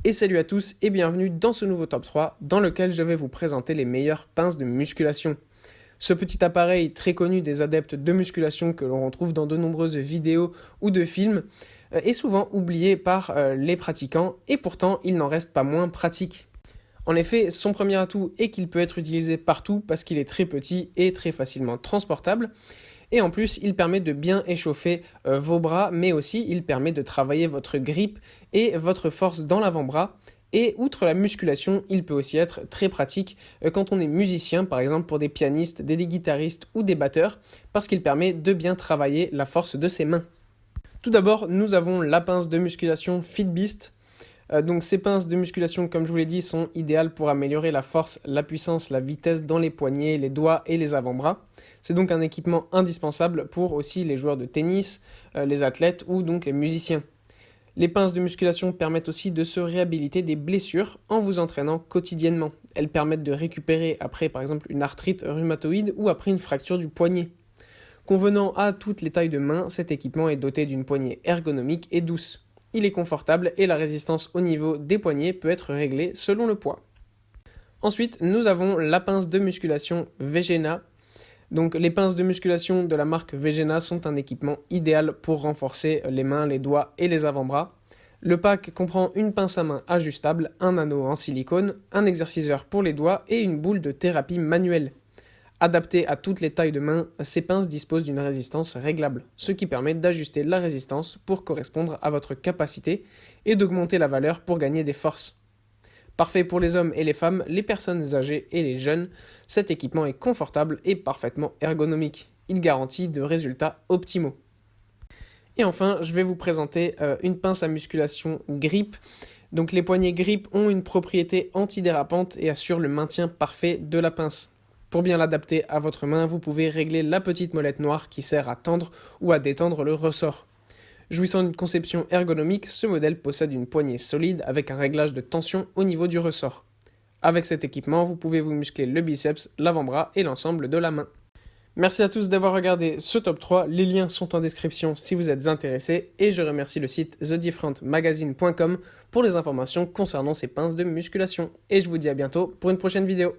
Et salut à tous et bienvenue dans ce nouveau top 3 dans lequel je vais vous présenter les meilleures pinces de musculation. Ce petit appareil très connu des adeptes de musculation que l'on retrouve dans de nombreuses vidéos ou de films est souvent oublié par les pratiquants et pourtant il n'en reste pas moins pratique. En effet, son premier atout est qu'il peut être utilisé partout parce qu'il est très petit et très facilement transportable. Et en plus, il permet de bien échauffer vos bras, mais aussi il permet de travailler votre grip et votre force dans l'avant-bras. Et outre la musculation, il peut aussi être très pratique quand on est musicien, par exemple pour des pianistes, des guitaristes ou des batteurs, parce qu'il permet de bien travailler la force de ses mains. Tout d'abord, nous avons la pince de musculation FitBeast. Donc ces pinces de musculation, comme je vous l'ai dit, sont idéales pour améliorer la force, la puissance, la vitesse dans les poignets, les doigts et les avant-bras. C'est donc un équipement indispensable pour aussi les joueurs de tennis, les athlètes ou donc les musiciens. Les pinces de musculation permettent aussi de se réhabiliter des blessures en vous entraînant quotidiennement. Elles permettent de récupérer après par exemple une arthrite rhumatoïde ou après une fracture du poignet. Convenant à toutes les tailles de main, cet équipement est doté d'une poignée ergonomique et douce. Il est confortable et la résistance au niveau des poignets peut être réglée selon le poids. Ensuite, nous avons la pince de musculation Vegena. Donc les pinces de musculation de la marque Vegena sont un équipement idéal pour renforcer les mains, les doigts et les avant-bras. Le pack comprend une pince à main ajustable, un anneau en silicone, un exerciceur pour les doigts et une boule de thérapie manuelle. Adaptées à toutes les tailles de main, ces pinces disposent d'une résistance réglable, ce qui permet d'ajuster la résistance pour correspondre à votre capacité et d'augmenter la valeur pour gagner des forces. Parfait pour les hommes et les femmes, les personnes âgées et les jeunes, cet équipement est confortable et parfaitement ergonomique. Il garantit de résultats optimaux. Et enfin, je vais vous présenter une pince à musculation Grip. Donc les poignées Grip ont une propriété antidérapante et assurent le maintien parfait de la pince. Pour bien l'adapter à votre main, vous pouvez régler la petite molette noire qui sert à tendre ou à détendre le ressort. Jouissant d'une conception ergonomique, ce modèle possède une poignée solide avec un réglage de tension au niveau du ressort. Avec cet équipement, vous pouvez vous muscler le biceps, l'avant-bras et l'ensemble de la main. Merci à tous d'avoir regardé ce top 3, les liens sont en description si vous êtes intéressés et je remercie le site thedifferentmagazine.com pour les informations concernant ces pinces de musculation. Et je vous dis à bientôt pour une prochaine vidéo.